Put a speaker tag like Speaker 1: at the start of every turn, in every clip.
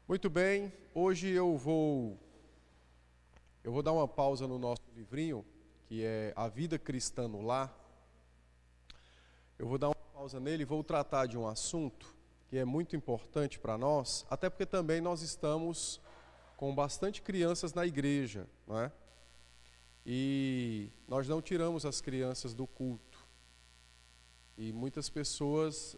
Speaker 1: Muito bem, hoje eu vou dar uma pausa no nosso livrinho, que é A Vida Cristã no Lar. Eu vou dar uma pausa nele e vou tratar de um assunto que é muito importante para nós, até porque também nós estamos com bastante crianças na igreja, não é? E nós não tiramos as crianças do culto. E muitas pessoas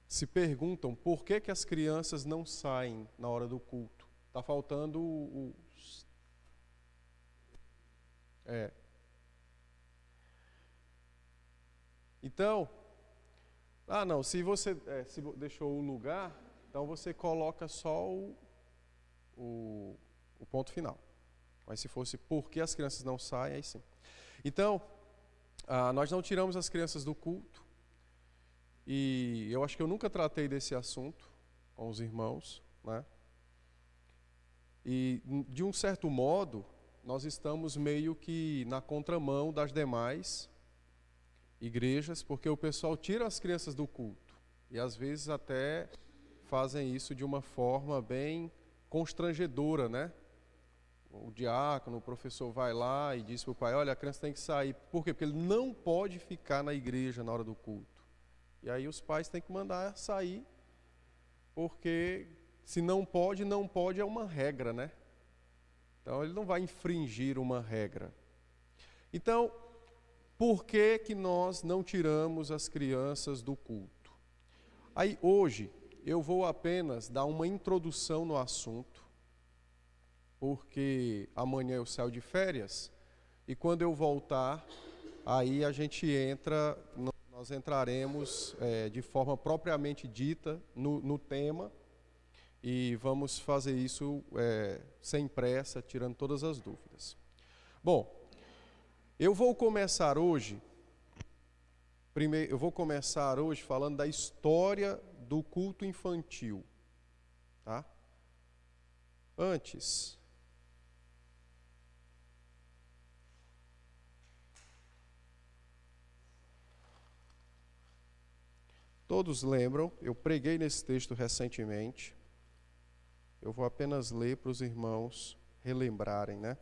Speaker 1: se perguntam por que as crianças não saem na hora do culto. Está faltando Então, não, se você deixou o lugar, então você coloca só o ponto final. Mas se fosse por que as crianças não saem, aí sim. Então, nós não tiramos as crianças do culto. E eu acho que eu nunca tratei desse assunto com os irmãos, né? E, de um certo modo, nós estamos meio que na contramão das demais igrejas, porque o pessoal tira as crianças do culto. E, às vezes, até fazem isso de uma forma bem constrangedora, né? O diácono, o professor vai lá e diz para o pai, olha, a criança tem que sair. Por quê? Porque ele não pode ficar na igreja na hora do culto. E aí os pais têm que mandar sair, porque se não pode é uma regra, né? Então ele não vai infringir uma regra. Então, por que nós não tiramos as crianças do culto? Aí hoje eu vou apenas dar uma introdução no assunto, porque amanhã eu saio de férias, e quando eu voltar, aí a gente nós entraremos de forma propriamente dita no tema e vamos fazer isso sem pressa, tirando todas as dúvidas. Bom, eu vou começar hoje falando da história do culto infantil, tá? Antes, todos lembram, eu preguei nesse texto recentemente, eu vou apenas ler para os irmãos relembrarem, né?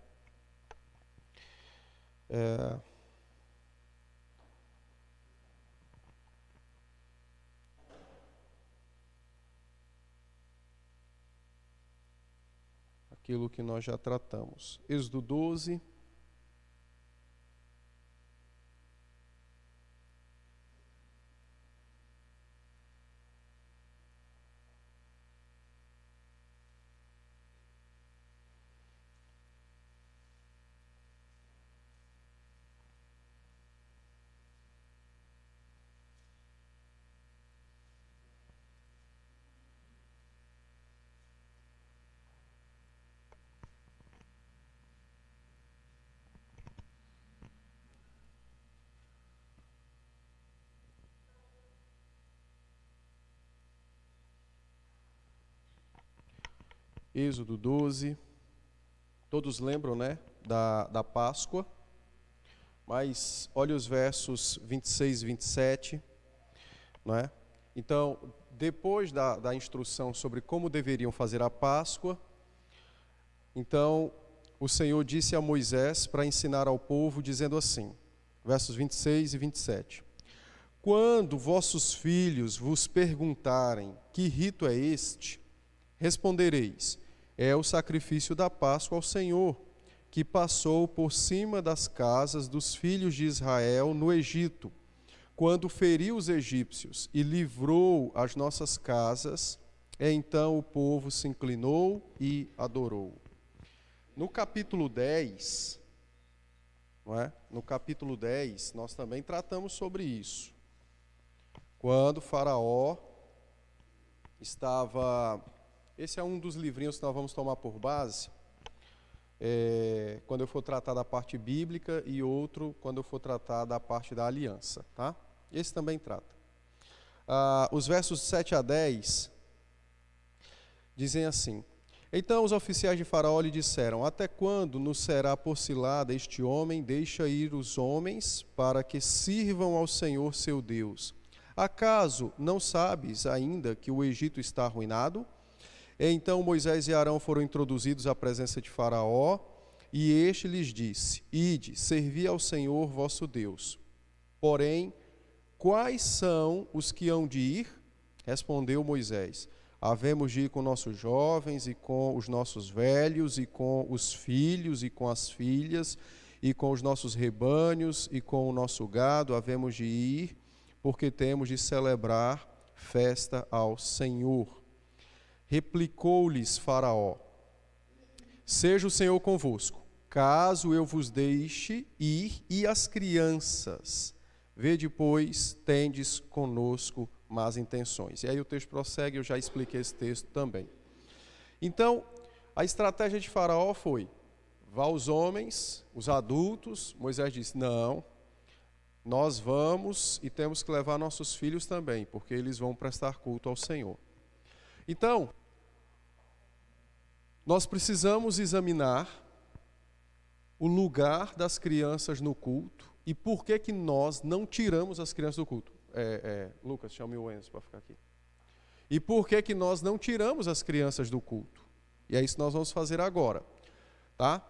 Speaker 1: Aquilo que nós já tratamos. Êxodo 12. Êxodo 12, todos lembram, né, da Páscoa, mas olha os versos 26 e 27, não é? Então, depois da instrução sobre como deveriam fazer a Páscoa, então o Senhor disse a Moisés para ensinar ao povo, dizendo assim, versos 26 e 27, quando vossos filhos vos perguntarem que rito é este, respondereis, é o sacrifício da Páscoa ao Senhor, que passou por cima das casas dos filhos de Israel no Egito, quando feriu os egípcios e livrou as nossas casas, então o povo se inclinou e adorou. No capítulo 10, não é? No capítulo 10, nós também tratamos sobre isso. Quando Faraó estava... Esse é um dos livrinhos que nós vamos tomar por base, quando eu for tratar da parte bíblica, e outro quando eu for tratar da parte da aliança, tá? Esse também trata. Os versos 7 a 10 dizem assim, então os oficiais de Faraó lhe disseram, até quando nos será por cilada este homem? Deixa ir os homens para que sirvam ao Senhor seu Deus. Acaso não sabes ainda que o Egito está arruinado? Então Moisés e Arão foram introduzidos à presença de Faraó, e este lhes disse: Ide, servi ao Senhor vosso Deus. Porém, quais são os que hão de ir? Respondeu Moisés: havemos de ir com nossos jovens, e com os nossos velhos, e com os filhos, e com as filhas, e com os nossos rebanhos, e com o nosso gado, havemos de ir, porque temos de celebrar festa ao Senhor. Replicou-lhes Faraó: seja o Senhor convosco, caso eu vos deixe ir, e as crianças, vede, pois, tendes conosco más intenções. E aí o texto prossegue, eu já expliquei esse texto também. Então, a estratégia de Faraó foi: vá os homens, os adultos. Moisés disse: não, nós vamos e temos que levar nossos filhos também, porque eles vão prestar culto ao Senhor. Então, nós precisamos examinar o lugar das crianças no culto e por que nós não tiramos as crianças do culto. Lucas, chame o Enzo para ficar aqui. E por que nós não tiramos as crianças do culto? E é isso que nós vamos fazer agora. Tá?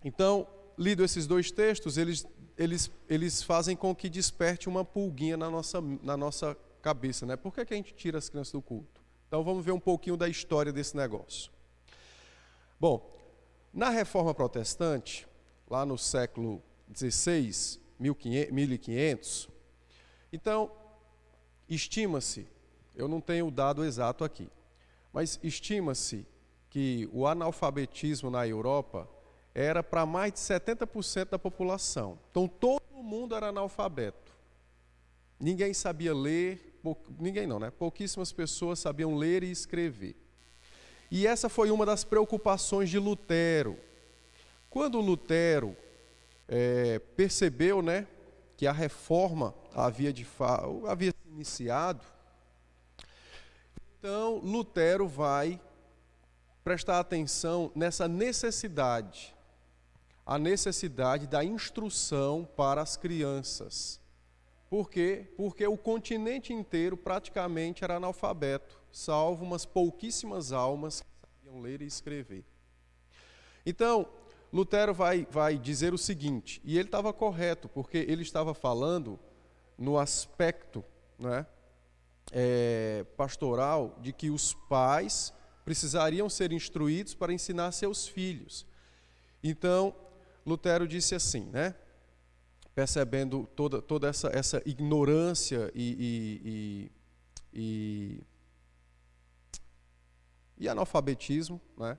Speaker 1: Então, lido esses dois textos, eles fazem com que desperte uma pulguinha na nossa cabeça, né? Por que a gente tira as crianças do culto? Então vamos ver um pouquinho da história desse negócio. Bom, na Reforma Protestante, lá no século XVI, 1500, então, estima-se, eu não tenho o dado exato aqui, mas estima-se que o analfabetismo na Europa era para mais de 70% da população. Então, todo mundo era analfabeto. Ninguém sabia ler, ninguém não, né? Pouquíssimas pessoas sabiam ler e escrever. E essa foi uma das preocupações de Lutero. Quando Lutero percebeu, né, que a reforma havia se iniciado, então Lutero vai prestar atenção nessa necessidade, a necessidade da instrução para as crianças. Por quê? Porque o continente inteiro praticamente era analfabeto, salvo umas pouquíssimas almas que sabiam ler e escrever. Então, Lutero vai dizer o seguinte, e ele estava correto, porque ele estava falando no aspecto, né, pastoral, de que os pais precisariam ser instruídos para ensinar seus filhos. Então, Lutero disse assim, né, percebendo toda essa ignorância e analfabetismo, né?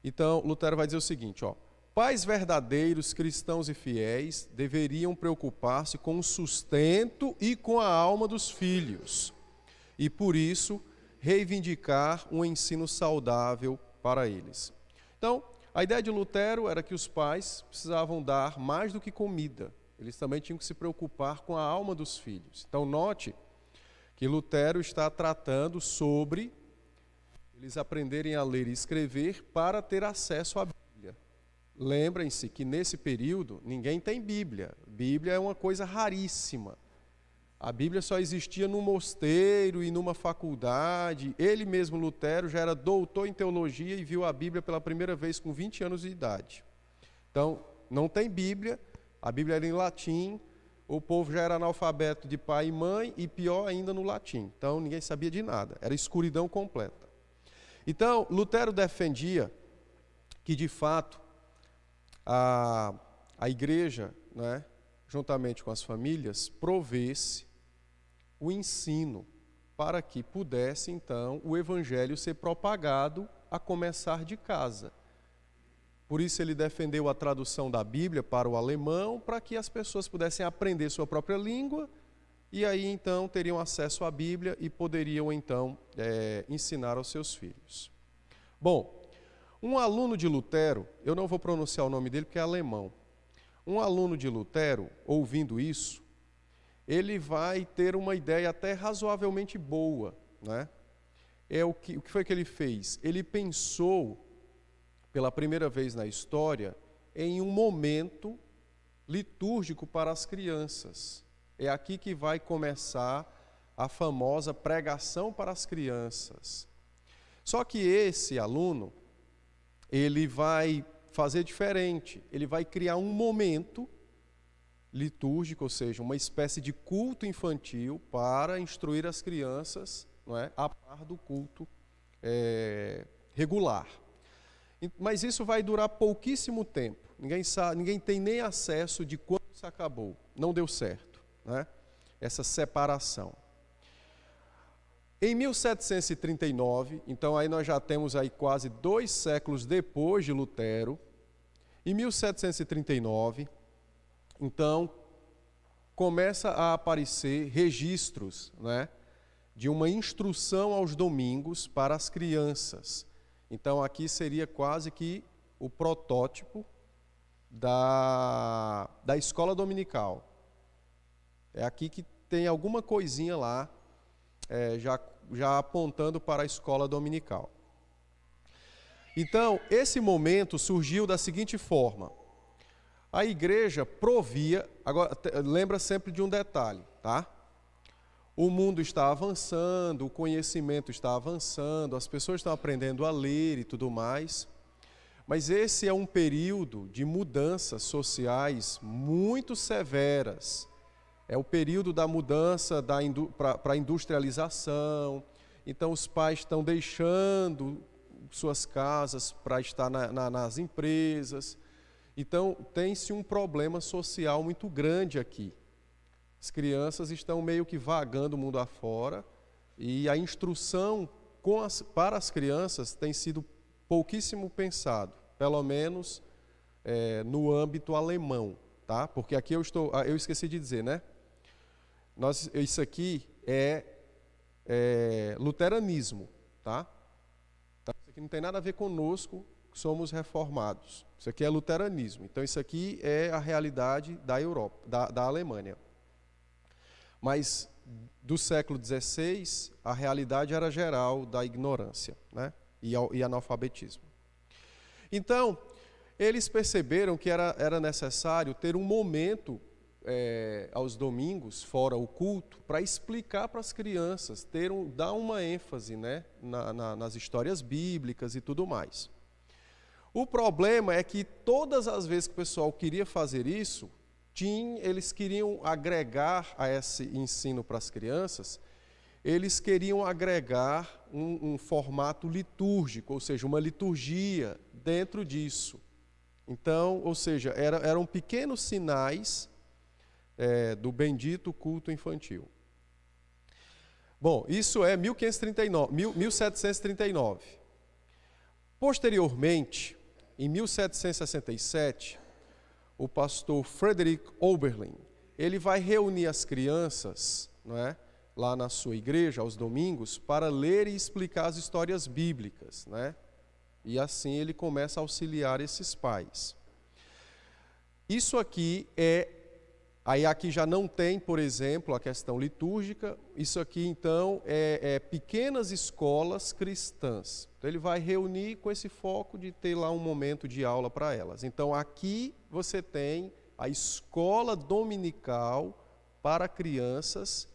Speaker 1: Então, Lutero vai dizer o seguinte, ó: pais verdadeiros, cristãos e fiéis deveriam preocupar-se com o sustento e com a alma dos filhos, e por isso reivindicar um ensino saudável para eles. Então, a ideia de Lutero era que os pais precisavam dar mais do que comida. Eles também tinham que se preocupar com a alma dos filhos. Então, note que Lutero está tratando sobre eles aprenderem a ler e escrever para ter acesso à Bíblia. Lembrem-se que nesse período ninguém tem Bíblia. Bíblia é uma coisa raríssima. A Bíblia só existia num mosteiro e numa faculdade. Ele mesmo, Lutero, já era doutor em teologia e viu a Bíblia pela primeira vez com 20 anos de idade. Então, não tem Bíblia. A Bíblia era em latim, o povo já era analfabeto de pai e mãe, e pior ainda no latim. Então, ninguém sabia de nada, era escuridão completa. Então, Lutero defendia que, de fato, a igreja, né, juntamente com as famílias, provesse o ensino para que pudesse, então, o evangelho ser propagado a começar de casa. Por isso ele defendeu a tradução da Bíblia para o alemão, para que as pessoas pudessem aprender sua própria língua, e aí então teriam acesso à Bíblia e poderiam então ensinar aos seus filhos. Bom, um aluno de Lutero, eu não vou pronunciar o nome dele porque é alemão, um aluno de Lutero, ouvindo isso, ele vai ter uma ideia até razoavelmente boa, né? O que foi que ele fez? Ele pensou, pela primeira vez na história, em um momento litúrgico para as crianças. É aqui que vai começar a famosa pregação para as crianças. Só que esse aluno, ele vai fazer diferente, ele vai criar um momento litúrgico, ou seja, uma espécie de culto infantil para instruir as crianças, não é, a par do culto regular. Mas isso vai durar pouquíssimo tempo. Ninguém sabe, ninguém tem nem acesso de quando isso acabou. Não deu certo, né? Essa separação. Em 1739, então aí nós já temos aí quase 2 séculos depois de Lutero. Em 1739, então, começa a aparecer registros, né, de uma instrução aos domingos para as crianças. Então, aqui seria quase que o protótipo da escola dominical. É aqui que tem alguma coisinha lá, já apontando para a escola dominical. Então, esse momento surgiu da seguinte forma. A igreja provia, agora lembra sempre de um detalhe, tá? O mundo está avançando, o conhecimento está avançando, as pessoas estão aprendendo a ler e tudo mais, mas esse é um período de mudanças sociais muito severas. É o período da mudança para a industrialização, então os pais estão deixando suas casas para estar nas empresas. Então, tem-se um problema social muito grande aqui. As crianças estão meio que vagando o mundo afora e a instrução para as crianças tem sido pouquíssimo pensado, pelo menos no âmbito alemão, tá? Porque aqui eu esqueci de dizer, né? Isso aqui é luteranismo, tá? Isso aqui não tem nada a ver conosco, que somos reformados. Isso aqui é luteranismo. Então, isso aqui é a realidade da Europa, da Alemanha. Mas, do século XVI, a realidade era geral da ignorância, né? e analfabetismo. Então, eles perceberam que era necessário ter um momento aos domingos, fora o culto, para explicar para as crianças, dar uma ênfase, né, nas histórias bíblicas e tudo mais. O problema é que todas as vezes que o pessoal queria fazer isso, eles queriam agregar a esse ensino para as crianças, eles queriam agregar um formato litúrgico, ou seja, uma liturgia dentro disso. Então, ou seja, eram pequenos sinais do bendito culto infantil. Bom, isso é 1739. Posteriormente, em 1767, o pastor Frederick Oberlin, ele vai reunir as crianças, não é, lá na sua igreja, aos domingos, para ler e explicar as histórias bíblicas, né? E assim ele começa a auxiliar esses pais. Isso aqui aí aqui já não tem, por exemplo, a questão litúrgica, isso aqui então é pequenas escolas cristãs. Então ele vai reunir com esse foco de ter lá um momento de aula para elas. Então aqui você tem a escola dominical para crianças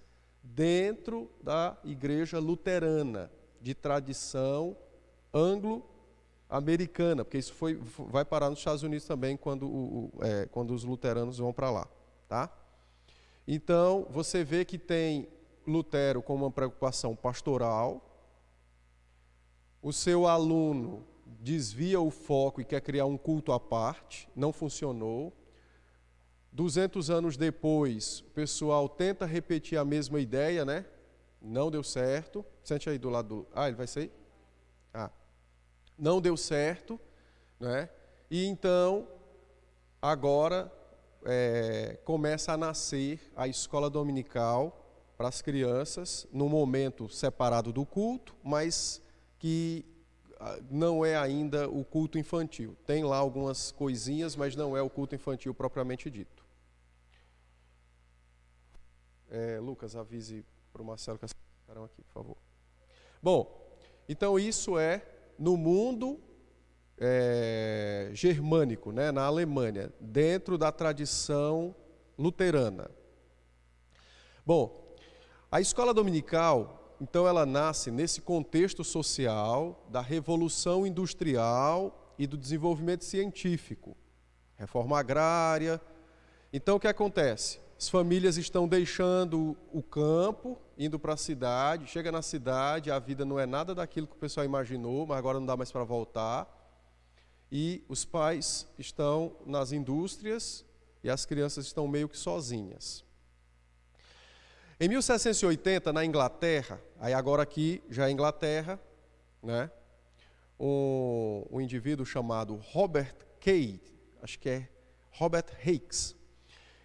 Speaker 1: dentro da igreja luterana, de tradição anglo-americana, porque isso vai parar nos Estados Unidos também quando os luteranos vão para lá. Tá? Então, você vê que tem Lutero com uma preocupação pastoral, o seu aluno desvia o foco e quer criar um culto à parte, não funcionou. 200 anos depois, o pessoal tenta repetir a mesma ideia, né? Não deu certo. Sente aí do lado do... ele vai sair? Não deu certo, né? E então, agora... começa a nascer a escola dominical para as crianças, num momento separado do culto, mas que não é ainda o culto infantil. Tem lá algumas coisinhas, mas não é o culto infantil propriamente dito. Lucas, avise para o Marcelo que ficaram aqui, por favor. Bom, então isso é no mundo germânico, né, na Alemanha, dentro da tradição luterana. Bom, A escola dominical, então, ela nasce nesse contexto social da revolução industrial e do desenvolvimento científico, reforma agrária. Então, o que acontece? As famílias estão deixando o campo, indo para a cidade, chega na cidade, a vida não é nada daquilo que o pessoal imaginou, mas agora não dá mais para voltar. E os pais estão nas indústrias e as crianças estão meio que sozinhas. Em 1780, na Inglaterra, aí agora aqui já é Inglaterra, né? Um indivíduo chamado Robert Cade, acho que é Robert Hicks,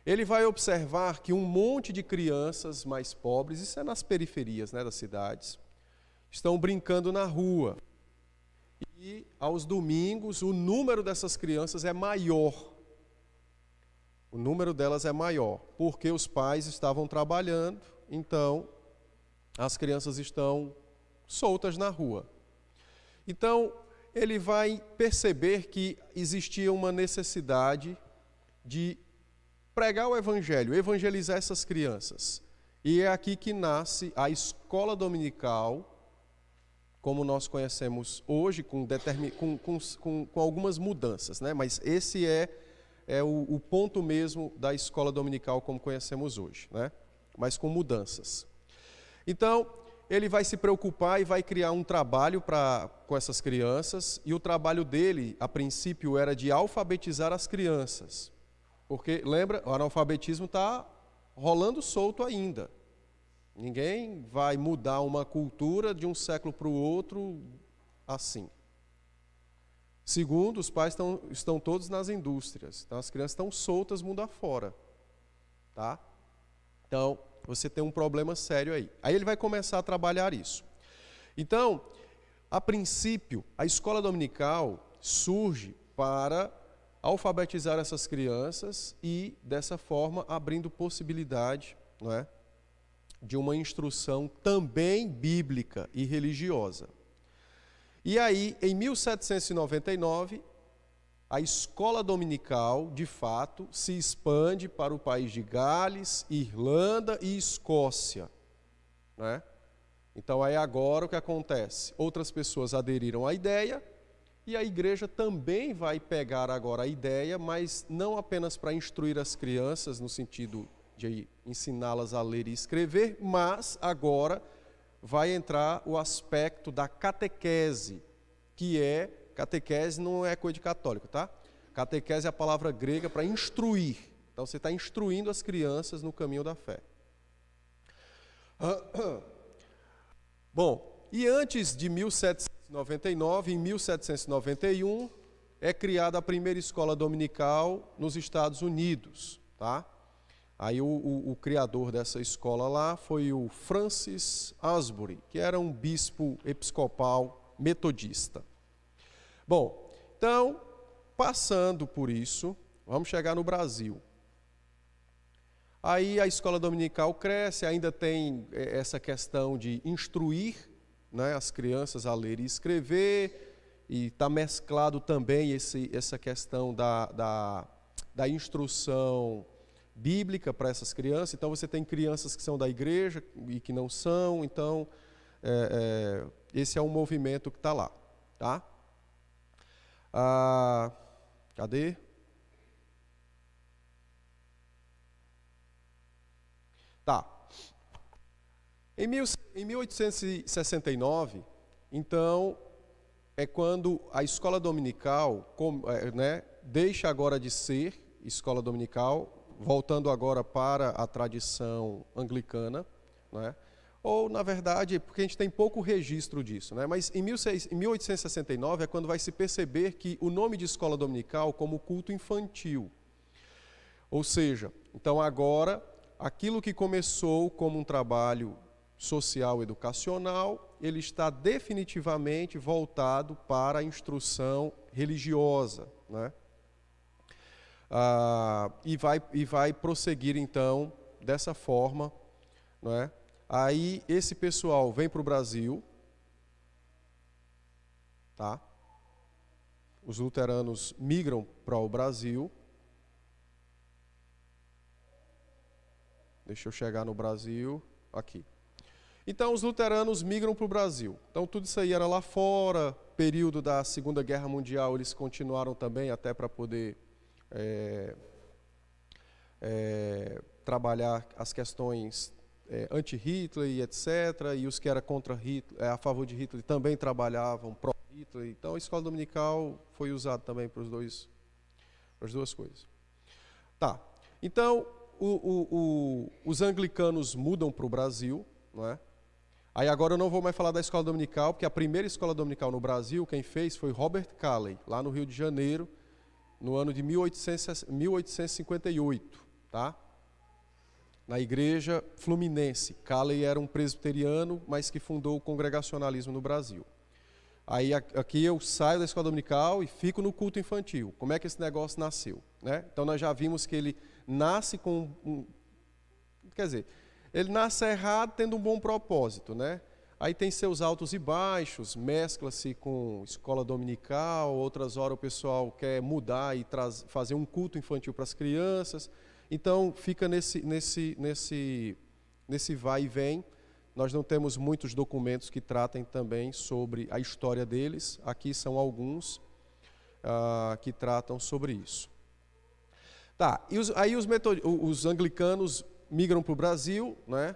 Speaker 1: ele vai observar que um monte de crianças mais pobres, isso é nas periferias, né, das cidades, estão brincando na rua. E aos domingos o número dessas crianças é maior. O número delas é maior, porque os pais estavam trabalhando, então as crianças estão soltas na rua. Então ele vai perceber que existia uma necessidade de pregar o evangelho, evangelizar essas crianças. E é aqui que nasce a escola dominical, como nós conhecemos hoje, com algumas mudanças, né? Mas esse é o ponto mesmo da escola dominical como conhecemos hoje, né? Mas com mudanças. Então, ele vai se preocupar e vai criar um trabalho com essas crianças, e o trabalho dele, a princípio, era de alfabetizar as crianças. Porque, lembra, o analfabetismo está rolando solto ainda. Ninguém vai mudar uma cultura de um século para o outro assim. Segundo, os pais estão todos nas indústrias. Então, as crianças estão soltas mundo afora. Tá? Então, você tem um problema sério aí. Aí ele vai começar a trabalhar isso. Então, a princípio, a escola dominical surge para alfabetizar essas crianças e, dessa forma, abrindo possibilidade, não é, de uma instrução também bíblica e religiosa. E aí, em 1799, a escola dominical, de fato, se expande para o país de Gales, Irlanda e Escócia, né? Então, aí agora o que acontece? Outras pessoas aderiram à ideia, e a igreja também vai pegar agora a ideia, mas não apenas para instruir as crianças, no sentido de ensiná-las a ler e escrever, mas agora vai entrar o aspecto da catequese, catequese não é coisa de católico, tá? Catequese é a palavra grega para instruir. Então você está instruindo as crianças no caminho da fé. Bom, e antes de 1799, em 1791, é criada a primeira escola dominical nos Estados Unidos, tá? Aí o criador dessa escola lá foi o Francis Asbury, que era um bispo episcopal metodista. Bom, então, passando por isso, vamos chegar no Brasil. Aí a escola dominical cresce, ainda tem essa questão de instruir, né, as crianças a ler e escrever, e está mesclado também essa questão da instrução bíblica para essas crianças. Então você tem crianças que são da igreja e que não são, então esse é um movimento que está lá, tá? Cadê? Tá. Em 1869, então, é quando a escola dominical, né, deixa agora de ser escola dominical, voltando agora para a tradição anglicana, né? Ou, na verdade, porque a gente tem pouco registro disso, né? Mas em 1869 é quando vai se perceber que o nome de escola dominical como culto infantil. Ou seja, então agora, aquilo que começou como um trabalho social educacional, ele está definitivamente voltado para a instrução religiosa, né? E vai prosseguir, então, dessa forma, não é? Aí esse pessoal vem para o Brasil, tá? Os luteranos migram para o Brasil. Deixa eu chegar no Brasil, aqui. Então, os luteranos migram para o Brasil. Então, tudo isso aí era lá fora. Período da Segunda Guerra Mundial, eles continuaram também até para poder trabalhar as questões anti-Hitler e etc. E os que eram contra Hitler, a favor de Hitler também trabalhavam pró-Hitler. Então, a escola dominical foi usada também para as duas coisas. Tá. Então, os anglicanos mudam para o Brasil, não é? Aí agora eu não vou mais falar da escola dominical, porque a primeira escola dominical no Brasil, quem fez foi Robert Calley, lá no Rio de Janeiro, no ano de 1858, tá? Na igreja fluminense. Calley era um presbiteriano, mas que fundou o congregacionalismo no Brasil. Aí aqui eu saio da escola dominical e fico no culto infantil. Como é que esse negócio nasceu, né? Então nós já vimos que ele nasce com quer dizer, ele nasce errado tendo um bom propósito, né? Aí tem seus altos e baixos, mescla-se com escola dominical, outras horas o pessoal quer mudar e fazer um culto infantil para as crianças. Então fica nesse vai e vem. Nós não temos muitos documentos que tratem também sobre a história deles. Aqui são alguns que tratam sobre isso. Tá, e aí os anglicanos migram para o Brasil, né?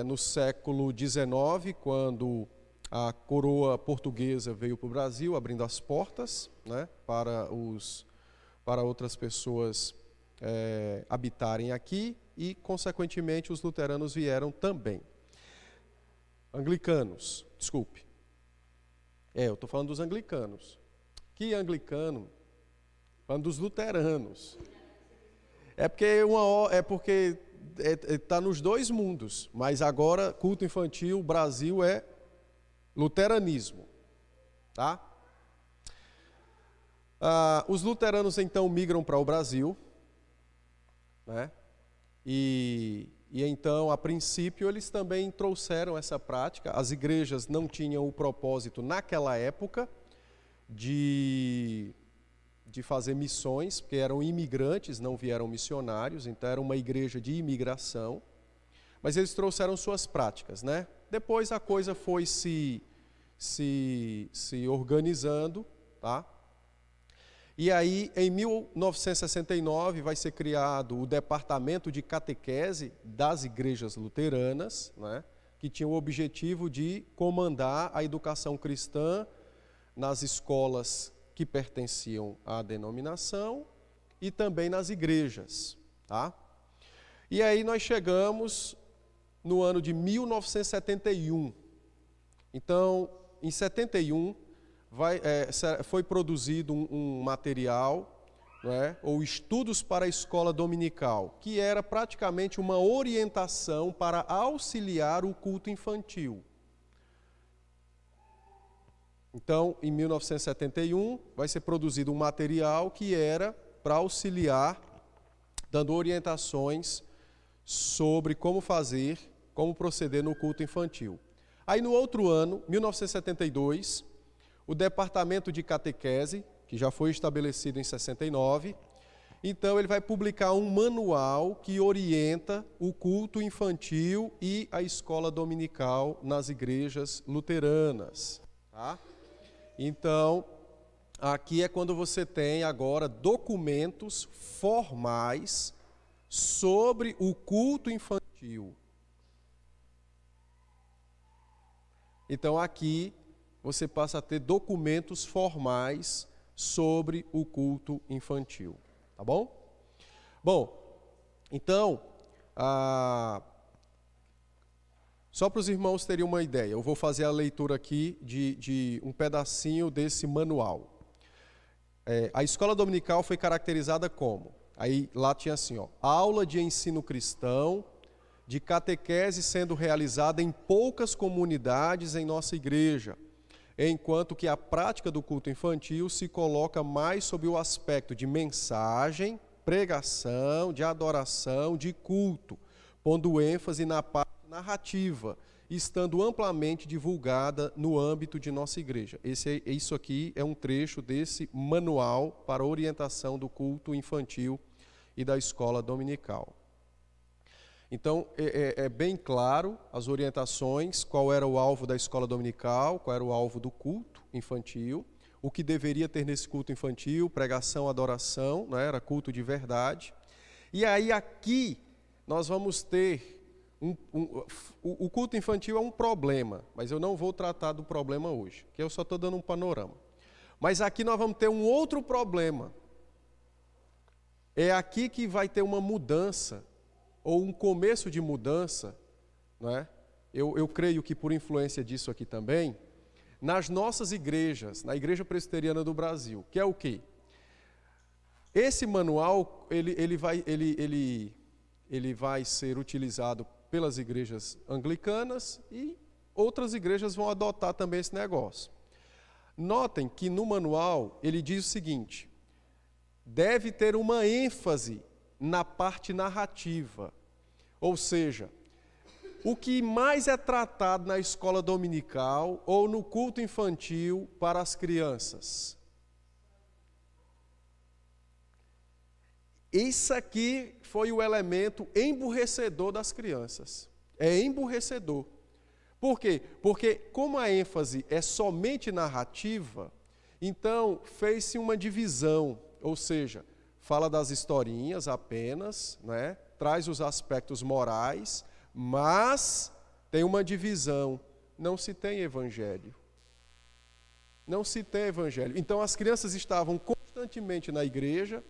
Speaker 1: No século XIX, quando a coroa portuguesa veio para o Brasil, abrindo as portas, né? para outras pessoas habitarem aqui, e, consequentemente, os luteranos vieram também. Anglicanos, desculpe. Eu estou falando dos anglicanos. Que anglicano? Falando dos luteranos. Porque está nos dois mundos, mas agora culto infantil, Brasil é luteranismo, tá? Os luteranos então migram para o Brasil, né? E então, a princípio, eles também trouxeram essa prática. As igrejas não tinham o propósito naquela época de fazer missões, porque eram imigrantes, não vieram missionários, então era uma igreja de imigração, mas eles trouxeram suas práticas, né? Depois a coisa foi se organizando, tá? E aí, em 1969, vai ser criado o Departamento de Catequese das Igrejas Luteranas, né? Que tinha o objetivo de comandar a educação cristã nas escolas que pertenciam à denominação e também nas igrejas, tá? E aí nós chegamos no ano de 1971. Então, em 71, foi produzido um material, né, ou estudos para a escola dominical, que era praticamente uma orientação para auxiliar o culto infantil. Então, em 1971, vai ser produzido um material que era para auxiliar, dando orientações sobre como proceder no culto infantil. Aí, no outro ano, 1972, o Departamento de Catequese, que já foi estabelecido em 69, então ele vai publicar um manual que orienta o culto infantil e a escola dominical nas igrejas luteranas, tá? Então, aqui é quando você tem agora documentos formais sobre o culto infantil. Então, aqui você passa a ter documentos formais sobre o culto infantil. Tá bom? Bom, então, só para os irmãos terem uma ideia, eu vou fazer a leitura aqui de um pedacinho desse manual. A escola dominical foi caracterizada como? Aí lá tinha assim, ó, aula de ensino cristão, de catequese sendo realizada em poucas comunidades em nossa igreja, enquanto que a prática do culto infantil se coloca mais sob o aspecto de mensagem, pregação, de adoração, de culto, pondo ênfase na parte narrativa, estando amplamente divulgada no âmbito de nossa igreja. Isso aqui é um trecho desse manual para orientação do culto infantil e da escola dominical. Então, é bem claro as orientações, qual era o alvo da escola dominical, qual era o alvo do culto infantil, o que deveria ter nesse culto infantil, pregação, adoração, né? Era culto de verdade. E aí aqui nós vamos ter, o culto infantil é um problema, mas eu não vou tratar do problema hoje, que eu só estou dando um panorama. Mas aqui nós vamos ter um outro problema. É aqui que vai ter uma mudança, ou um começo de mudança, né? Eu creio que por influência disso aqui também, nas nossas igrejas, na Igreja Presbiteriana do Brasil, que é o quê? Esse manual, ele vai ser utilizado pelas igrejas anglicanas e outras igrejas vão adotar também esse negócio. Notem que no manual ele diz o seguinte: deve ter uma ênfase na parte narrativa, ou seja, o que mais é tratado na escola dominical ou no culto infantil para as crianças. Isso aqui foi o elemento emburrecedor das crianças. É emburrecedor. Por quê? Porque como a ênfase é somente narrativa, então fez-se uma divisão, ou seja, fala das historinhas apenas, né? Traz os aspectos morais, mas tem uma divisão, não se tem evangelho. Não se tem evangelho. Então as crianças estavam constantemente na igreja,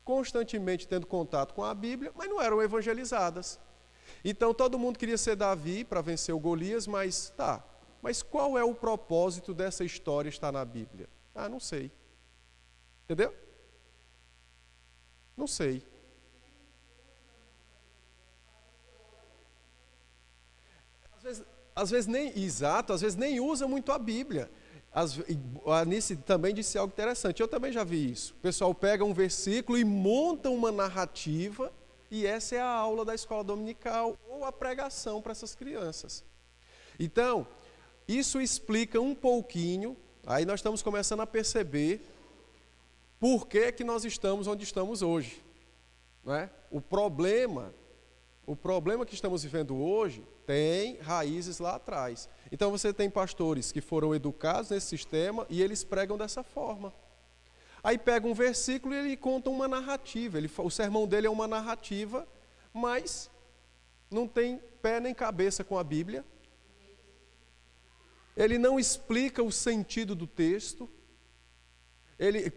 Speaker 1: constantemente tendo contato com a Bíblia, mas não eram evangelizadas. Então todo mundo queria ser Davi para vencer o Golias, mas qual é o propósito dessa história estar na Bíblia? Não sei. Entendeu? Não sei. Às vezes nem usa muito a Bíblia. A Anice também disse algo interessante, eu também já vi isso. O pessoal pega um versículo e monta uma narrativa, e essa é a aula da escola dominical, ou a pregação para essas crianças. Então, isso explica um pouquinho, aí nós estamos começando a perceber por que nós estamos onde estamos hoje. Não é? O problema que estamos vivendo hoje tem raízes lá atrás. Então você tem pastores que foram educados nesse sistema e eles pregam dessa forma. Aí pega um versículo e ele conta uma narrativa. O sermão dele é uma narrativa, mas não tem pé nem cabeça com a Bíblia. Ele não explica o sentido do texto.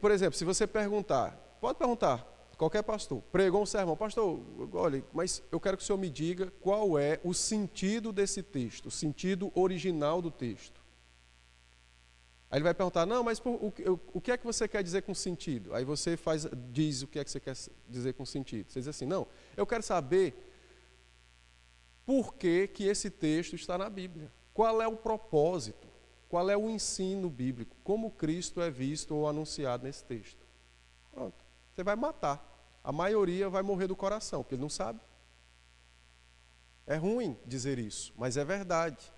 Speaker 1: Por exemplo, se você pode perguntar, qualquer pastor, pregou um sermão, pastor, olha, mas eu quero que o senhor me diga qual é o sentido desse texto, o sentido original do texto. Aí ele vai perguntar, não, mas o que é que você quer dizer com sentido? Aí você diz o que é que você quer dizer com sentido. Você diz assim, não, eu quero saber por que esse texto está na Bíblia. Qual é o propósito? Qual é o ensino bíblico? Como Cristo é visto ou anunciado nesse texto? Pronto. Você vai matar. A maioria vai morrer do coração, porque ele não sabe. É ruim dizer isso, mas é verdade.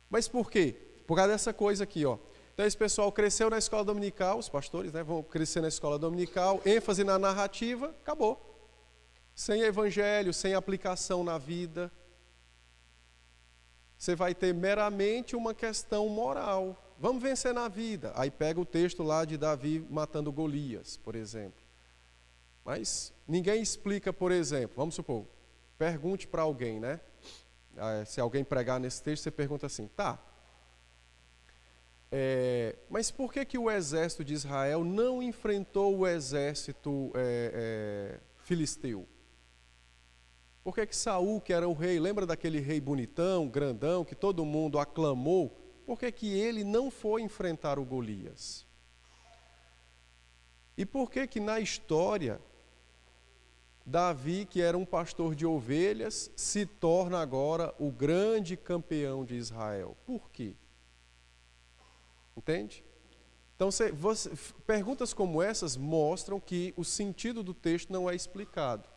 Speaker 1: Mas por quê? Por causa dessa coisa aqui, ó. Então esse pessoal cresceu na escola dominical, os pastores, né, vão crescer na escola dominical, ênfase na narrativa, acabou. Sem evangelho, sem aplicação na vida. Você vai ter meramente uma questão moral. Vamos vencer na vida. Aí pega o texto lá de Davi matando Golias, por exemplo. Mas ninguém explica, por exemplo, vamos supor, pergunte para alguém, né? Se alguém pregar nesse texto, você pergunta assim, mas por que o exército de Israel não enfrentou o exército filisteu? Por que Saul, que era o rei, lembra daquele rei bonitão, grandão, que todo mundo aclamou? Por que ele não foi enfrentar o Golias? E por que na história, Davi, que era um pastor de ovelhas, se torna agora o grande campeão de Israel? Por quê? Entende? Então, perguntas como essas mostram que o sentido do texto não é explicado.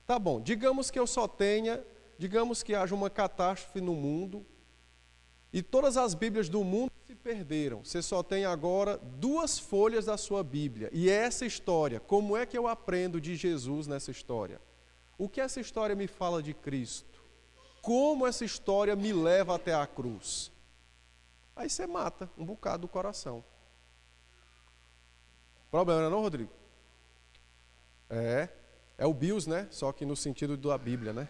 Speaker 1: Tá bom, digamos que haja uma catástrofe no mundo e todas as Bíblias do mundo se perderam. Você só tem agora 2 folhas da sua Bíblia. E essa história, como é que eu aprendo de Jesus nessa história? O que essa história me fala de Cristo? Como essa história me leva até a cruz? Aí você mata um bocado do coração. Problema não, Rodrigo? É o Bills, né? Só que no sentido da Bíblia, né?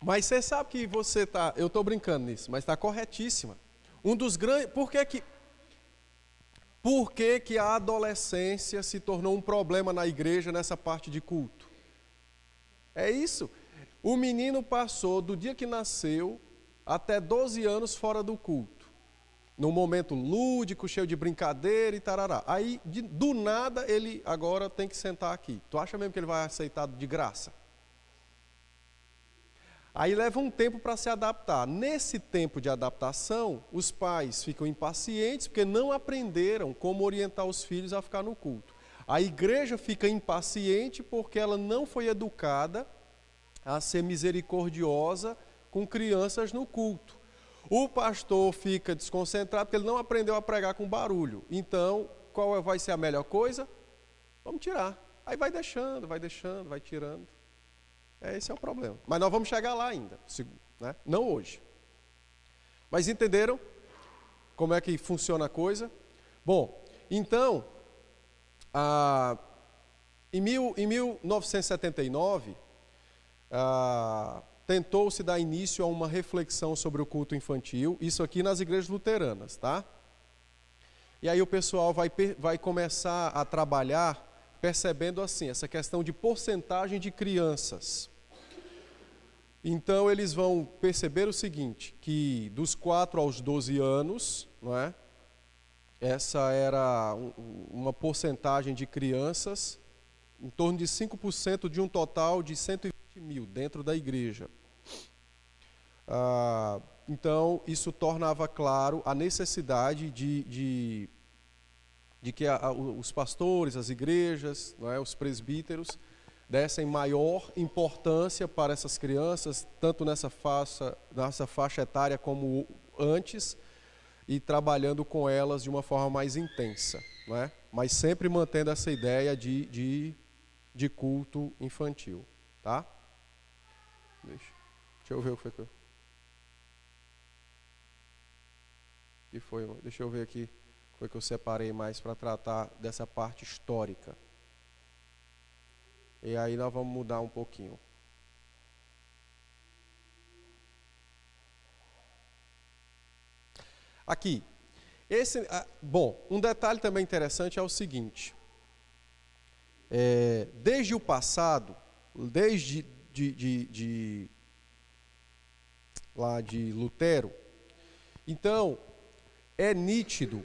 Speaker 1: Mas você sabe que você está... Eu estou brincando nisso, mas está corretíssima. Um dos grandes... Por que que a adolescência se tornou um problema na igreja nessa parte de culto? É isso. O menino passou do dia que nasceu até 12 anos fora do culto. Num momento lúdico, cheio de brincadeira e tarará. Aí, do nada, ele agora tem que sentar aqui. Tu acha mesmo que ele vai aceitar de graça? Aí leva um tempo para se adaptar. Nesse tempo de adaptação, os pais ficam impacientes porque não aprenderam como orientar os filhos a ficar no culto. A igreja fica impaciente porque ela não foi educada a ser misericordiosa com crianças no culto. O pastor fica desconcentrado porque ele não aprendeu a pregar com barulho. Então, qual vai ser a melhor coisa? Vamos tirar. Aí vai deixando, vai tirando. Esse é o problema. Mas nós vamos chegar lá ainda, né? Não hoje. Mas entenderam como é que funciona a coisa? Bom, então, em 1979, tentou-se dar início a uma reflexão sobre o culto infantil, isso aqui nas igrejas luteranas, tá? E aí o pessoal vai começar a trabalhar percebendo assim, essa questão de porcentagem de crianças. Então eles vão perceber o seguinte, que dos 4 aos 12 anos, não é? Essa era uma porcentagem de crianças, em torno de 5% de um total de 120 mil dentro da igreja. Então isso tornava claro a necessidade de que os pastores, as igrejas, não é, os presbíteros, dessem maior importância para essas crianças, tanto nessa faixa etária como antes, e trabalhando com elas de uma forma mais intensa, não é? Mas sempre mantendo essa ideia de culto infantil, tá? Deixa eu ver o que foi. Deixa eu ver aqui. Foi que eu separei mais para tratar dessa parte histórica. E aí nós vamos mudar um pouquinho. Aqui. Bom, um detalhe também interessante é o seguinte. Desde o passado, desde lá de Lutero, então é nítido,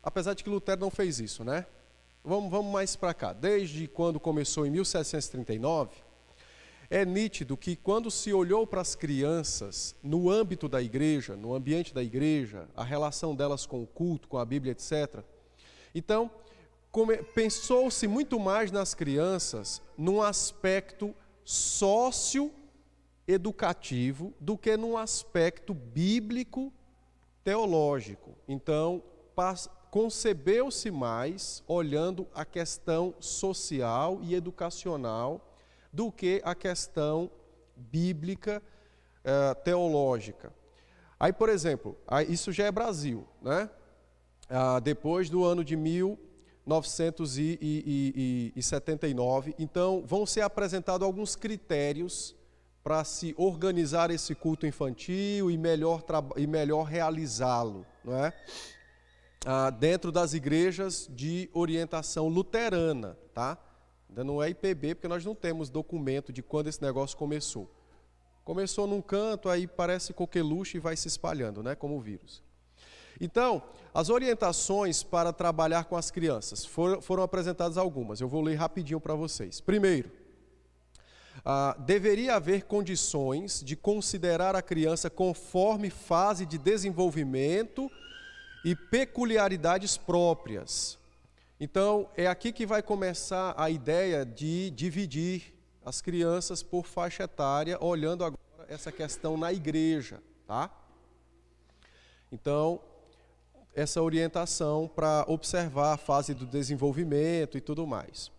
Speaker 1: apesar de que Lutero não fez isso, né? Vamos mais para cá. Desde quando começou em 1739, é nítido que quando se olhou para as crianças no âmbito da igreja, no ambiente da igreja, a relação delas com o culto, com a Bíblia, etc. Então, pensou-se muito mais nas crianças num aspecto socioeducativo do que num aspecto bíblico teológico. Então, concebeu-se mais olhando a questão social e educacional do que a questão bíblica teológica. Aí, por exemplo, isso já é Brasil, né? Depois do ano de 1979, então vão ser apresentados alguns critérios para se organizar esse culto infantil e melhor realizá-lo, não é? Dentro das igrejas de orientação luterana, tá? Ainda não é IPB, porque nós não temos documento de quando esse negócio começou. Começou num canto, aí parece coqueluche e vai se espalhando, né? Como o vírus. Então, as orientações para trabalhar com as crianças foram apresentadas algumas. Eu vou ler rapidinho para vocês. Primeiro, Deveria haver condições de considerar a criança conforme fase de desenvolvimento e peculiaridades próprias. Então, é aqui que vai começar a ideia de dividir as crianças por faixa etária, olhando agora essa questão na igreja, tá? Então, essa orientação para observar a fase do desenvolvimento e tudo mais.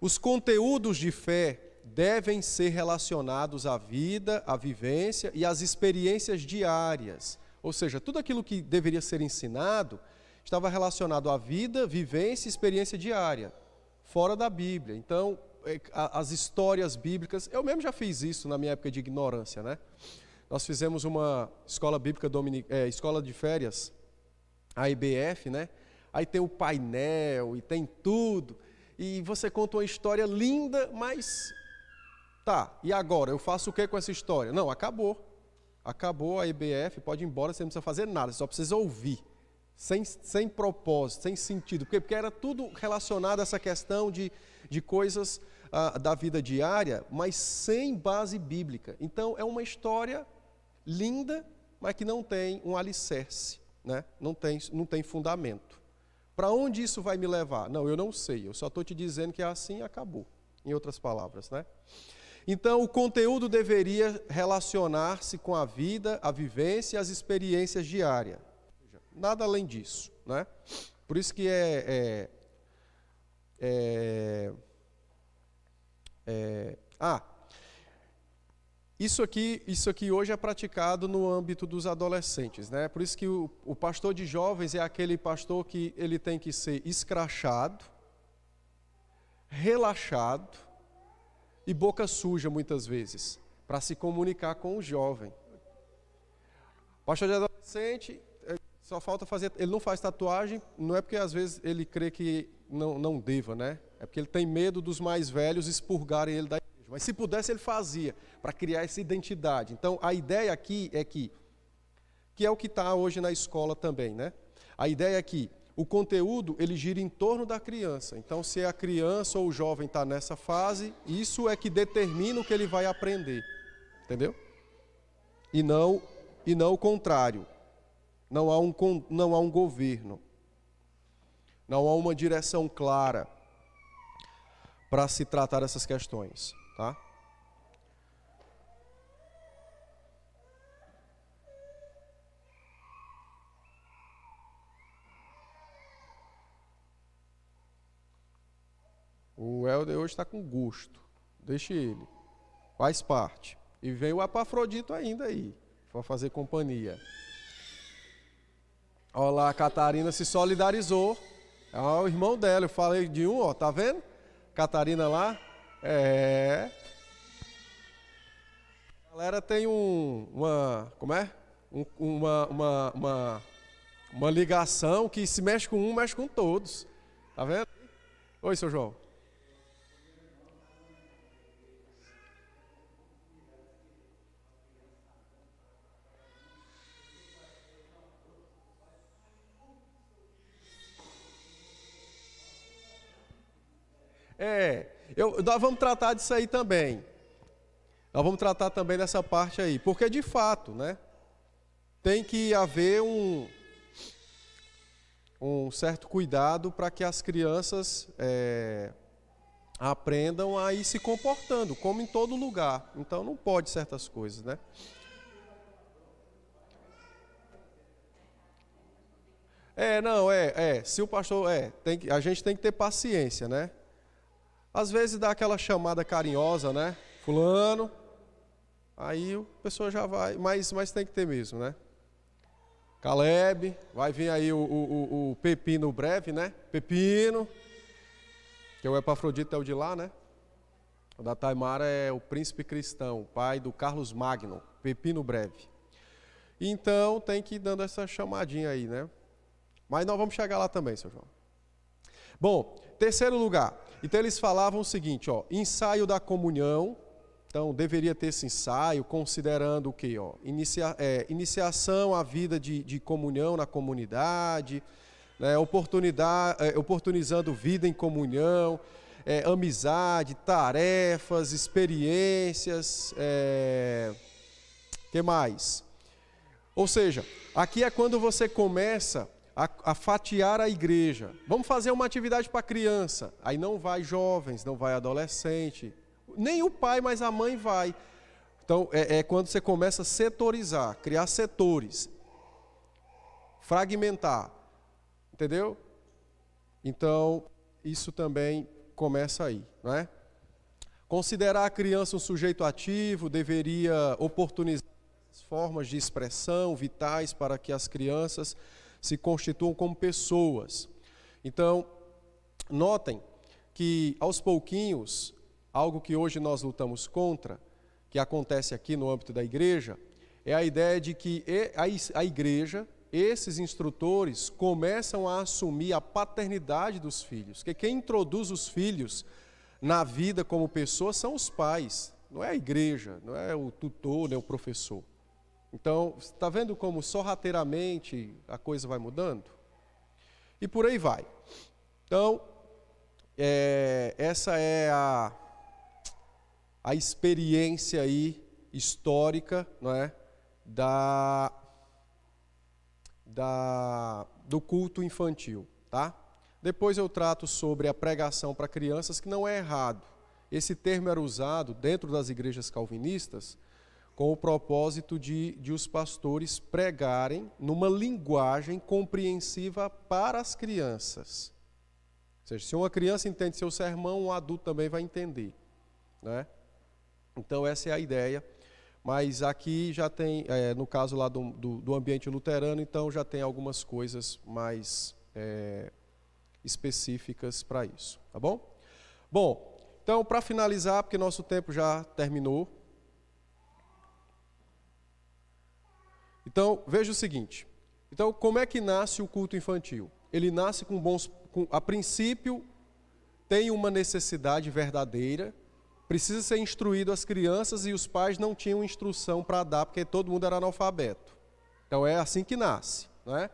Speaker 1: Os conteúdos de fé devem ser relacionados à vida, à vivência e às experiências diárias. Ou seja, tudo aquilo que deveria ser ensinado estava relacionado à vida, vivência e experiência diária, fora da Bíblia. Então, as histórias bíblicas, eu mesmo já fiz isso na minha época de ignorância, né? Nós fizemos uma escola bíblica escola de férias, a IBF, né? Aí tem o painel e tem tudo. E você conta uma história linda, mas tá, e agora? Eu faço o que com essa história? Não, acabou. Acabou a IBF, pode ir embora, você não precisa fazer nada, você só precisa ouvir. Sem propósito, sem sentido. Porque era tudo relacionado a essa questão de coisas da vida diária, mas sem base bíblica. Então, é uma história linda, mas que não tem um alicerce, né? Não tem fundamento. Para onde isso vai me levar? Não, eu não sei. Eu só estou te dizendo que é assim e acabou. Em outras palavras, né? Então, o conteúdo deveria relacionar-se com a vida, a vivência e as experiências diárias. Nada além disso, né? Por isso que isso aqui hoje é praticado no âmbito dos adolescentes, né? Por isso que o pastor de jovens é aquele pastor que ele tem que ser escrachado, relaxado e boca suja muitas vezes, para se comunicar com o jovem. Pastor de adolescente, só falta fazer, ele não faz tatuagem, não é porque às vezes ele crê que não deva, né? É porque ele tem medo dos mais velhos expurgarem ele da igreja. Mas se pudesse, ele fazia, para criar essa identidade. Então, a ideia aqui é que é o que está hoje na escola também, né? A ideia é que o conteúdo, ele gira em torno da criança. Então, se a criança ou o jovem está nessa fase, isso é que determina o que ele vai aprender. Entendeu? E não o contrário. Não há um governo. Não há uma direção clara para se tratar dessas questões, tá? O Helder hoje está com gosto. Deixe ele. Faz parte. E vem o Epafrodito ainda aí, para fazer companhia. Olha lá, a Catarina se solidarizou. É o irmão dela, eu falei de um, ó, tá vendo? Catarina lá. A galera tem uma ligação que se mexe com um, mexe com todos. Tá vendo? Oi, seu João. Nós vamos tratar disso aí também. Nós vamos tratar também dessa parte aí. Porque, de fato, né, tem que haver um certo cuidado para que as crianças aprendam a ir se comportando, como em todo lugar. Então, não pode certas coisas, né? Se o pastor... a gente tem que ter paciência, né? Às vezes dá aquela chamada carinhosa, né? Fulano, aí a pessoa já vai, mas tem que ter mesmo, né? Caleb, vai vir aí o Pepino breve, né? Pepino, que é o Epafrodito, é o de lá, né? O da Taimara é o príncipe cristão, pai do Carlos Magno, Pepino breve. Então tem que ir dando essa chamadinha aí, né? Mas nós vamos chegar lá também, seu João. Bom, terceiro lugar. Então eles falavam o seguinte, ó, ensaio da comunhão. Então deveria ter esse ensaio, considerando o quê? Ó, iniciação à vida de comunhão na comunidade, né, oportunizando vida em comunhão, amizade, tarefas, experiências, que mais? Ou seja, aqui é quando você começa a fatiar a igreja. Vamos fazer uma atividade para criança. Aí não vai jovens, não vai adolescente, nem o pai, mas a mãe vai. Então, é quando você começa a setorizar, criar setores, fragmentar, entendeu? Então, isso também começa aí, não é? Considerar a criança um sujeito ativo, deveria oportunizar formas de expressão vitais para que as crianças se constituam como pessoas. Então, notem que aos pouquinhos, algo que hoje nós lutamos contra, que acontece aqui no âmbito da igreja, é a ideia de que a igreja, esses instrutores, começam a assumir a paternidade dos filhos. Porque quem introduz os filhos na vida como pessoas são os pais, não é a igreja, não é o tutor, nem o professor. Então, está vendo como sorrateiramente a coisa vai mudando? E por aí vai. Então, essa é a experiência aí histórica, não é, do culto infantil, tá? Depois eu trato sobre a pregação para crianças, que não é errado. Esse termo era usado dentro das igrejas calvinistas com o propósito de os pastores pregarem numa linguagem compreensiva para as crianças. Ou seja, se uma criança entende seu sermão, um adulto também vai entender, né? Então essa é a ideia, mas aqui já tem, no caso lá do ambiente luterano, então já tem algumas coisas mais específicas para isso, tá bom? Bom, então para finalizar, porque nosso tempo já terminou, então veja o seguinte, então como é que nasce o culto infantil? Ele nasce a princípio tem uma necessidade verdadeira, precisa ser instruído as crianças e os pais não tinham instrução para dar, porque todo mundo era analfabeto. Então é assim que nasce, não é?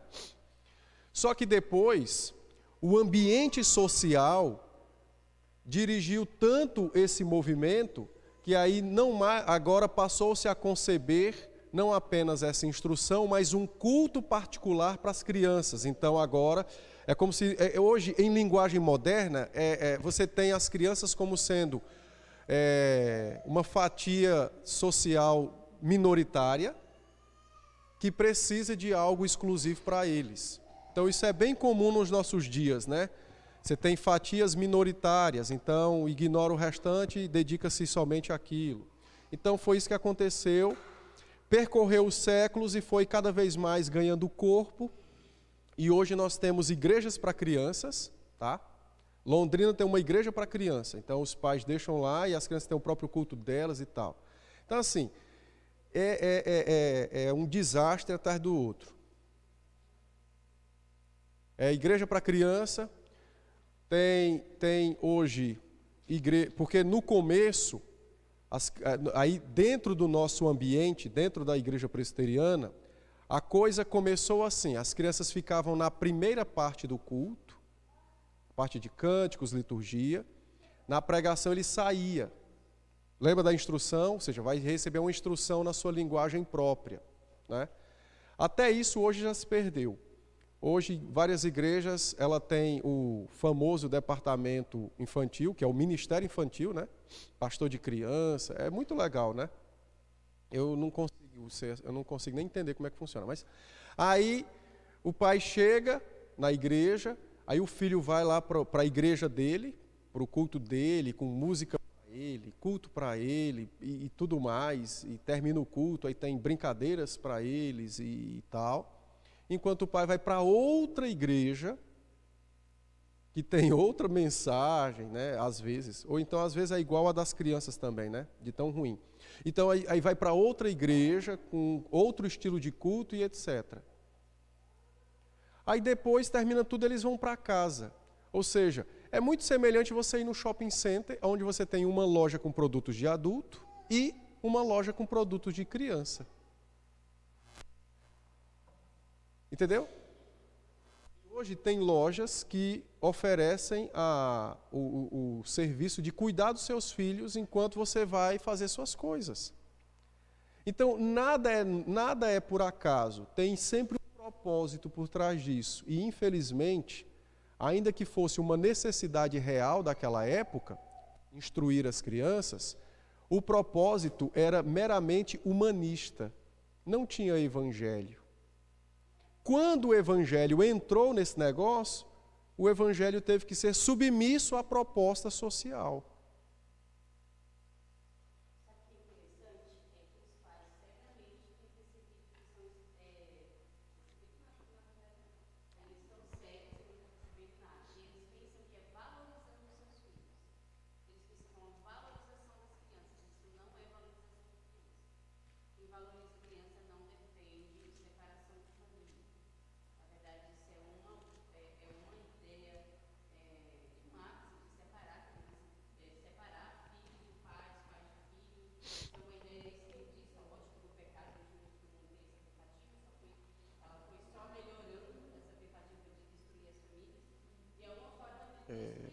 Speaker 1: Só que depois, o ambiente social dirigiu tanto esse movimento, que aí agora passou-se a conceber não apenas essa instrução, mas um culto particular para as crianças. Então agora, é como se, hoje em linguagem moderna, você tem as crianças como sendo uma fatia social minoritária que precisa de algo exclusivo para eles. Então isso é bem comum nos nossos dias, né? Você tem fatias minoritárias, então ignora o restante e dedica-se somente àquilo. Então foi isso que aconteceu, percorreu os séculos e foi cada vez mais ganhando corpo, e hoje nós temos igrejas para crianças, tá? Londrina tem uma igreja para criança, então os pais deixam lá e as crianças têm o próprio culto delas e tal. Então assim, é um desastre atrás do outro. Igreja para criança, tem hoje, porque no começo, aí dentro do nosso ambiente, dentro da igreja presbiteriana, a coisa começou assim, as crianças ficavam na primeira parte do culto, parte de cânticos, liturgia. Na pregação ele saía. Lembra da instrução? Ou seja, vai receber uma instrução na sua linguagem própria, né? Até isso hoje já se perdeu. Hoje, várias igrejas, ela tem o famoso departamento infantil, que é o ministério infantil, né? Pastor de criança, é muito legal, né? Eu não consigo nem entender como é que funciona. Mas aí o pai chega na igreja, aí o filho vai lá para a igreja dele, para o culto dele, com música para ele, culto para ele e tudo mais, e termina o culto, aí tem brincadeiras para eles e tal. Enquanto o pai vai para outra igreja, que tem outra mensagem, né, às vezes, ou então às vezes é igual a das crianças também, né, de tão ruim. Então aí vai para outra igreja, com outro estilo de culto e etc. Aí depois termina tudo, eles vão para casa. Ou seja, é muito semelhante você ir no shopping center, onde você tem uma loja com produtos de adulto e uma loja com produtos de criança. Entendeu? Hoje tem lojas que oferecem o serviço de cuidar dos seus filhos enquanto você vai fazer suas coisas. Então, nada é por acaso, tem sempre um propósito por trás disso. E, infelizmente, ainda que fosse uma necessidade real daquela época, instruir as crianças, o propósito era meramente humanista, não tinha evangelho. Quando o evangelho entrou nesse negócio, o evangelho teve que ser submisso à proposta social.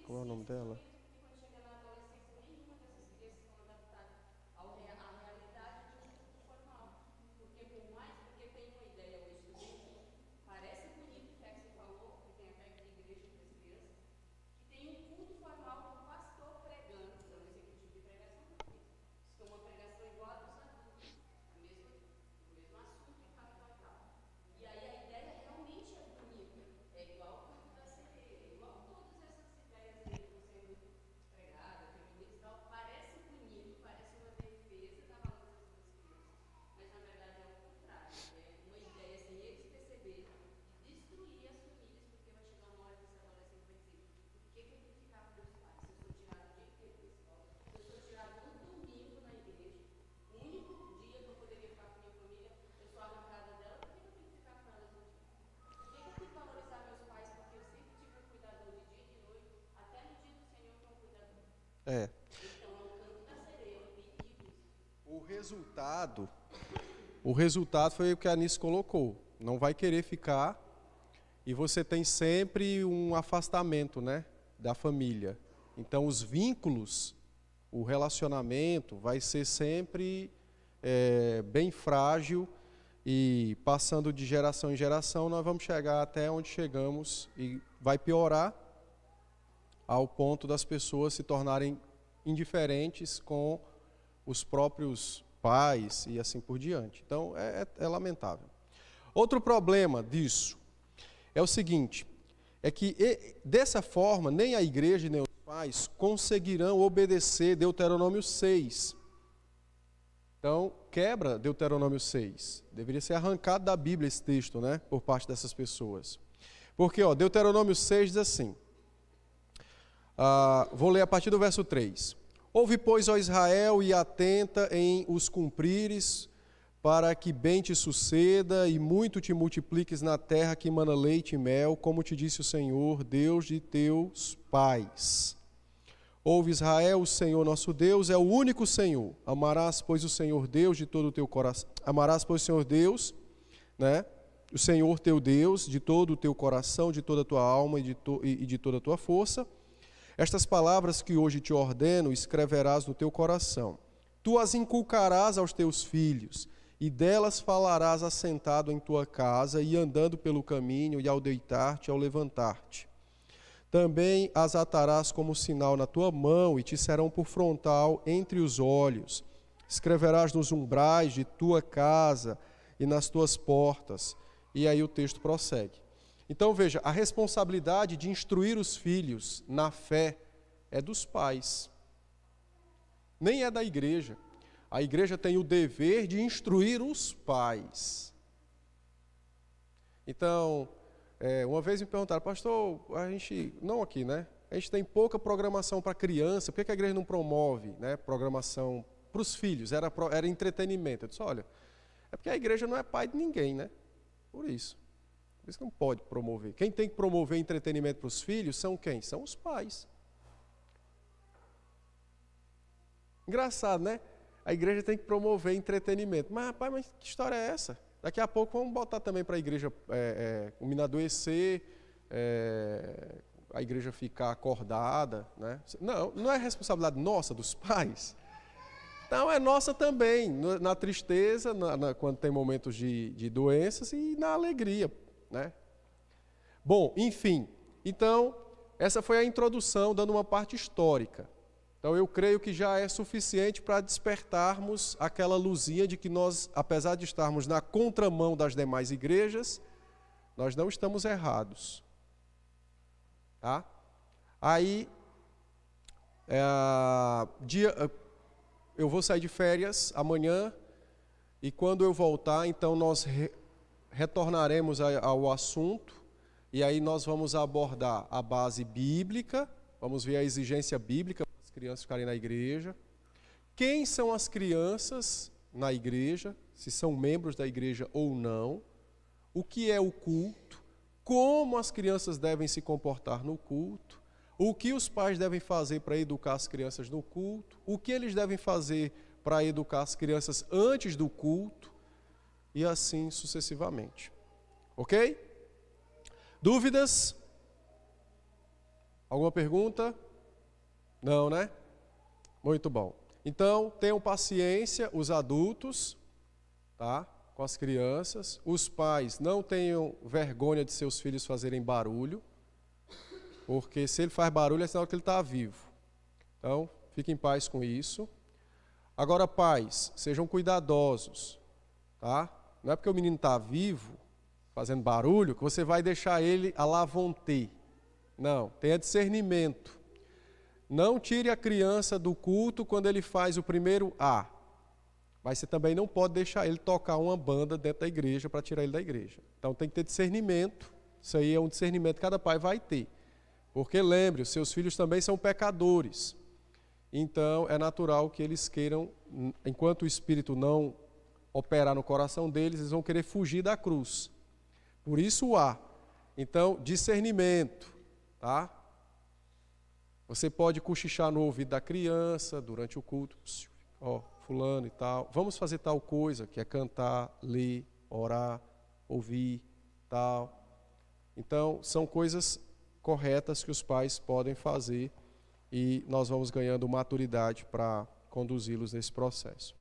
Speaker 1: Como é o nome dela? O resultado foi o que a Anice colocou. Não vai querer ficar e você tem sempre um afastamento, né, da família. Então, os vínculos, o relacionamento vai ser sempre bem frágil e passando de geração em geração, nós vamos chegar até onde chegamos e vai piorar ao ponto das pessoas se tornarem indiferentes com os próprios pais e assim por diante. Então, é lamentável. Outro problema disso é o seguinte, é que dessa forma, nem a igreja nem os pais conseguirão obedecer Deuteronômio 6. Então, quebra Deuteronômio 6. Deveria ser arrancado da Bíblia esse texto, né, por parte dessas pessoas. Porque, Deuteronômio 6 diz assim, vou ler a partir do verso 3. Ouve, pois, ó Israel, e atenta em os cumprires, para que bem te suceda e muito te multipliques na terra que mana leite e mel, como te disse o Senhor, Deus de teus pais. Ouve, Israel, o Senhor nosso Deus é o único Senhor. Amarás, pois, o Senhor Deus de todo o teu coração. Amarás, pois, o Senhor Deus, né? O Senhor teu Deus de todo o teu coração, de toda a tua alma e de toda a tua força. Estas palavras que hoje te ordeno, escreverás no teu coração. Tu as inculcarás aos teus filhos, e delas falarás assentado em tua casa, e andando pelo caminho, e ao deitar-te, e ao levantar-te. Também as atarás como sinal na tua mão, e te serão por frontal entre os olhos. Escreverás nos umbrais de tua casa e nas tuas portas. E aí o texto prossegue. Então, veja, a responsabilidade de instruir os filhos na fé é dos pais. Nem é da igreja. A igreja tem o dever de instruir os pais. Então, uma vez me perguntaram, pastor, a gente, não aqui, né? A gente tem pouca programação para criança, por que a igreja não promove, né, programação para os filhos? Era entretenimento. Eu disse, olha, é porque a igreja não é pai de ninguém, né? Por isso. Por isso que não pode promover. Quem tem que promover entretenimento para os filhos são quem? São os pais. Engraçado, né? A igreja tem que promover entretenimento. Mas, rapaz, que história é essa? Daqui a pouco vamos botar também para a igreja o Minadoecer, a igreja ficar acordada, né? Não é responsabilidade nossa, dos pais. Então é nossa também, na tristeza, quando tem momentos de doenças e na alegria, né? Bom, enfim, então essa foi a introdução, dando uma parte histórica. Então eu creio que já é suficiente para despertarmos aquela luzinha de que nós, apesar de estarmos na contramão das demais igrejas, nós não estamos errados. Tá? Aí, eu vou sair de férias amanhã e quando eu voltar, então nós retornaremos ao assunto e aí nós vamos abordar a base bíblica, vamos ver a exigência bíblica para as crianças ficarem na igreja. Quem são as crianças na igreja, se são membros da igreja ou não, o que é o culto, como as crianças devem se comportar no culto, o que os pais devem fazer para educar as crianças no culto, o que eles devem fazer para educar as crianças antes do culto, e assim sucessivamente. Ok? Dúvidas? Alguma pergunta? Não, né? Muito bom. Então, tenham paciência, os adultos, tá? Com as crianças. Os pais não tenham vergonha de seus filhos fazerem barulho, porque se ele faz barulho é sinal que ele está vivo. Então, fiquem em paz com isso. Agora, pais, sejam cuidadosos, tá? Não é porque o menino está vivo, fazendo barulho, que você vai deixar ele à la vontade. Não, tenha discernimento. Não tire a criança do culto quando ele faz o primeiro A. Mas você também não pode deixar ele tocar uma banda dentro da igreja para tirar ele da igreja. Então tem que ter discernimento. Isso aí é um discernimento que cada pai vai ter. Porque lembre, os seus filhos também são pecadores. Então é natural que eles queiram, enquanto o Espírito não operar no coração deles, eles vão querer fugir da cruz. Por isso o A. Então, discernimento, tá? Você pode cochichar no ouvido da criança durante o culto. Ó, fulano e tal. Vamos fazer tal coisa, que é cantar, ler, orar, ouvir, tal. Então, são coisas corretas que os pais podem fazer e nós vamos ganhando maturidade para conduzi-los nesse processo.